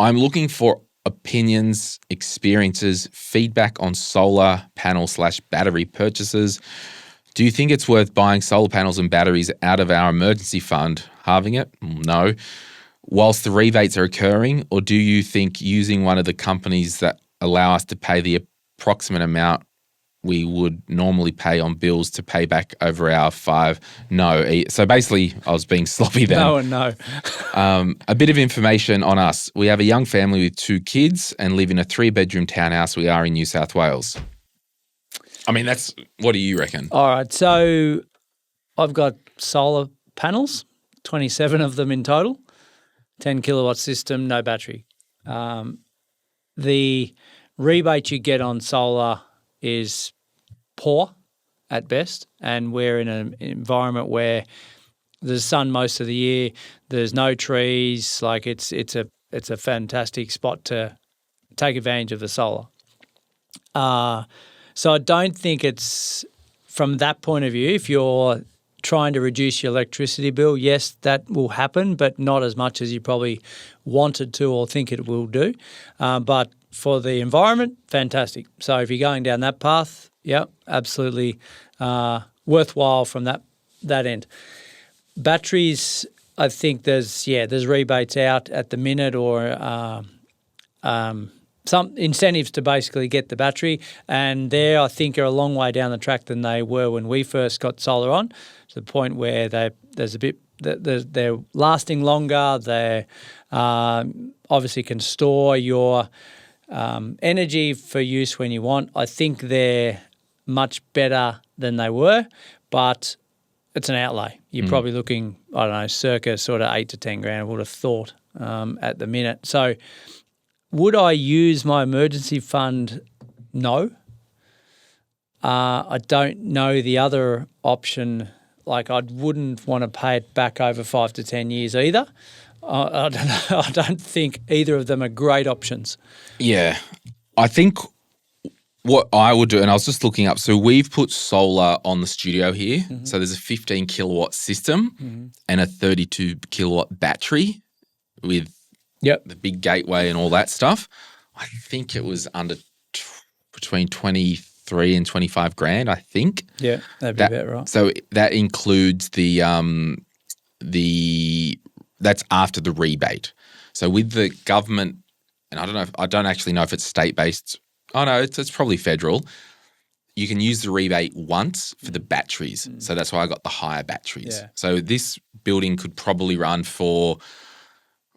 I'm looking for opinions, experiences, feedback on solar panel/battery purchases. Do you think it's worth buying solar panels and batteries out of our emergency fund, halving it? No. Whilst the rebates are occurring, or do you think using one of the companies that allow us to pay the approximate amount we would normally pay on bills to pay back over our 5? No. So basically, I was being sloppy then. No and no. A bit of information on us. We have a young family with 2 kids and live in a 3-bedroom townhouse. We are in New South Wales. I mean, what do you reckon? All right. So I've got solar panels, 27 of them in total, 10 kilowatt system, no battery. The rebate you get on solar is poor at best, and we're in an environment where there's sun most of the year. There's no trees. Like it's a fantastic spot to take advantage of the solar. So I don't think it's from that point of view. If you're trying to reduce your electricity bill, yes, that will happen, but not as much as you probably wanted to or think it will do. But for the environment, fantastic. So if you're going down that path, yeah, absolutely worthwhile from that end. Batteries, I think there's rebates out at the minute, or some incentives to basically get the battery, and there I think are a long way down the track than they were when we first got solar on, to the point where they're lasting longer. They obviously can store your energy for use when you want. I think they're much better than they were, but it's an outlay. You're probably looking, I don't know, circa sort of 8 to 10 grand, I would have thought at the minute. So would I use my emergency fund? No. I don't know the other option. Like, I wouldn't want to pay it back over 5 to 10 years either. I don't know. I don't think either of them are great options. Yeah. I think what I would do, and I was just looking up, so we've put solar on the studio here. Mm-hmm. So there's a 15 kilowatt system and a 32 kilowatt battery with the big gateway and all that stuff. I think it was under between 23 and 25 grand, I think. Yeah, that'd be about right. So that includes that's after the rebate. So with the government, and I don't actually know if it's state-based. Oh no, it's probably federal. You can use the rebate once for the batteries. So that's why I got the higher batteries. Yeah. So this building could probably run for,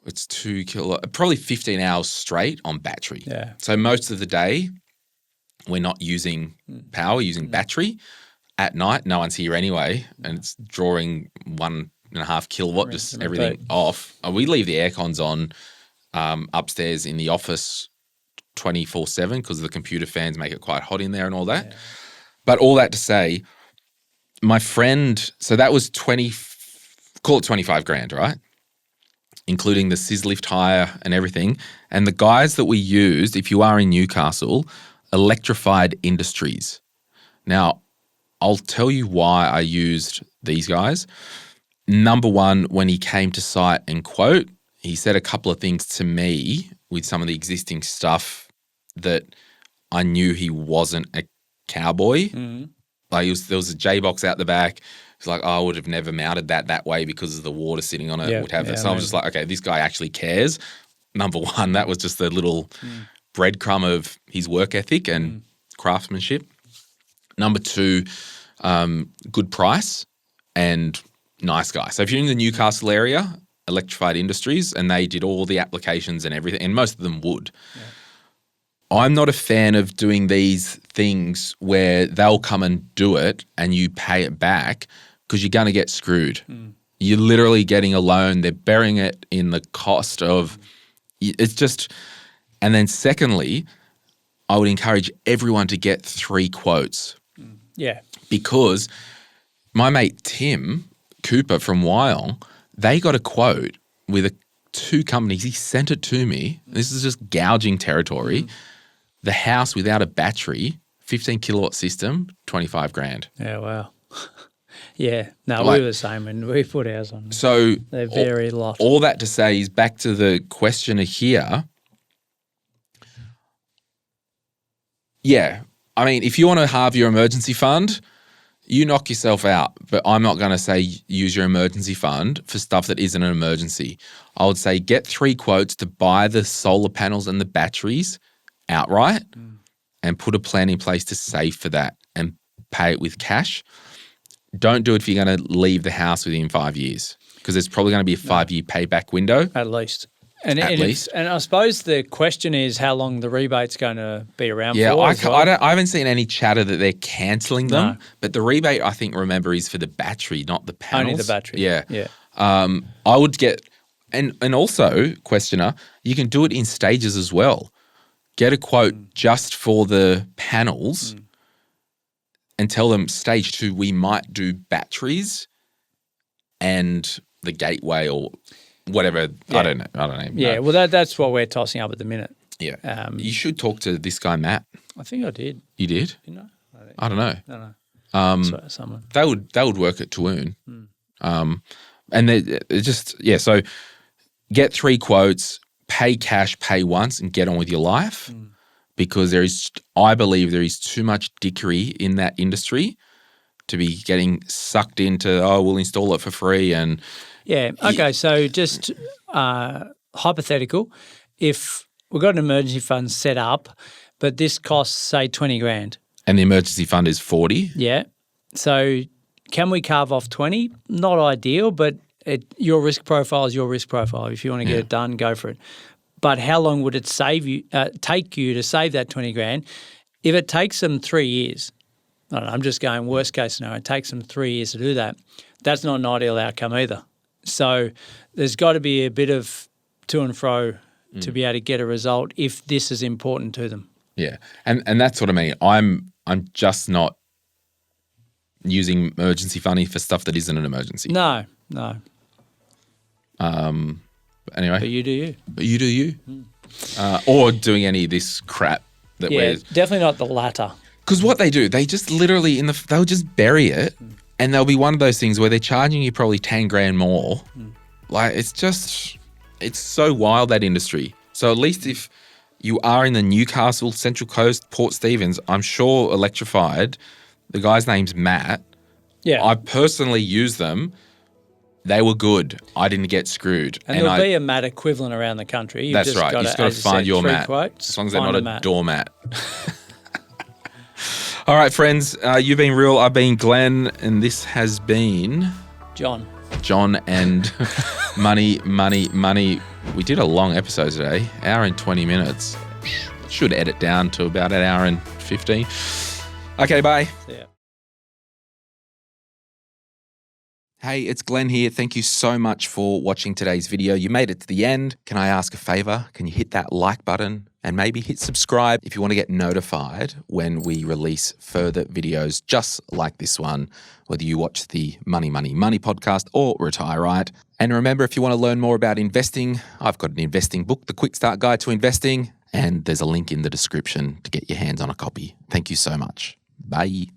it's 2 kilowatt, probably 15 hours straight on battery. Yeah. So most of the day we're not using power, using battery. At night, no one's here anyway, and it's drawing 1.5 kilowatt, just everything off. We leave the air cons on upstairs in the office 24/7 because the computer fans make it quite hot in there and all that. Yeah. But all that to say, my friend, so that was call it 25 grand, right? Including the scissor lift hire and everything. And the guys that we used, if you are in Newcastle, Electrified Industries. Now, I'll tell you why I used these guys. Number one, when he came to site and quote, he said a couple of things to me with some of the existing stuff that I knew he wasn't a cowboy. Mm-hmm. Like there was a J-box out the back. He's like, I would have never mounted that way because of the water sitting on it. So I was just like, okay, this guy actually cares. Number one, that was just a little breadcrumb of his work ethic and craftsmanship. Number two, good price and nice guy. So if you're in the Newcastle area, Electrified Industries, and they did all the applications and everything, and most of them would. Yeah. I'm not a fan of doing these things where they'll come and do it and you pay it back because you're going to get screwed. You're literally getting a loan. They're burying it in the cost of it's just – and then secondly, I would encourage everyone to get 3 quotes. Yeah. Because my mate Tim Cooper from Wyong, they got a quote with 2 companies. He sent it to me. This is just gouging territory. The house without a battery, 15 kilowatt system, 25 grand. Yeah, wow. Yeah. No, we were the same when we put ours on. So they vary a lot. All that to say is back to the questioner here, Yeah. I mean, if you want to halve your emergency fund, you knock yourself out. But I'm not going to say use your emergency fund for stuff that isn't an emergency. I would say get 3 quotes to buy the solar panels and the batteries outright and put a plan in place to save for that and pay it with cash. Don't do it if you're going to leave the house within 5 years, because there's probably going to be a 5-year payback window. At least. And least. And I suppose the question is how long the rebate's going to be around for. Yeah, I haven't seen any chatter that they're cancelling them. No. But the rebate, I think, remember, is for the battery, not the panels. Only the battery. Yeah. I would get – and also, questioner, you can do it in stages as well. Get a quote just for the panels and tell them stage 2 we might do batteries and the gateway or – whatever, yeah. I don't know. Yeah, well, that's what we're tossing up at the minute. Yeah. You should talk to this guy, Matt. I think I did. You did? You know? I don't know. No. Someone. They would work at Toon. And they just, so get 3 quotes, pay cash, pay once, and get on with your life because I believe there is too much dickery in that industry to be getting sucked into, we'll install it for free and – yeah. Okay. So just hypothetical, if we've got an emergency fund set up, but this costs say 20 grand, and the emergency fund is 40. Yeah. So can we carve off 20? Not ideal, but your risk profile is your risk profile. If you want to get it done, go for it. But how long would it take you to save that 20 grand? If it takes them 3 years, I don't know, I'm just going worst case scenario. It takes them 3 years to do that. That's not an ideal outcome either. So there's got to be a bit of to and fro to be able to get a result if this is important to them. Yeah, and that's what I mean. I'm just not using emergency funding for stuff that isn't an emergency. No. Anyway. But you do you. Or doing any of this crap that we're... definitely not the latter. Because what they do, they just literally they'll just bury it. And there'll be one of those things where they're charging you probably 10 grand more. Like, it's so wild, that industry. So at least if you are in the Newcastle, Central Coast, Port Stephens, I'm sure Electrified, the guy's name's Matt. Yeah. I personally use them. They were good. I didn't get screwed. And there'll be a Matt equivalent around the country. That's right. You've just got to find your Matt. Quotes, as long as they're not a doormat. All right, friends, you've been Real, I've been Glen, and this has been... John and Money. We did a long episode today, hour and 20 minutes. Should edit down to about an hour and 15. Okay, bye. See ya. Hey, it's Glen here. Thank you so much for watching today's video. You made it to the end. Can I ask a favor? Can you hit that like button and maybe hit subscribe if you want to get notified when we release further videos just like this one, whether you watch the Money podcast or Retire Right. And remember, if you want to learn more about investing, I've got an investing book, The Quick Start Guide to Investing, and there's a link in the description to get your hands on a copy. Thank you so much. Bye.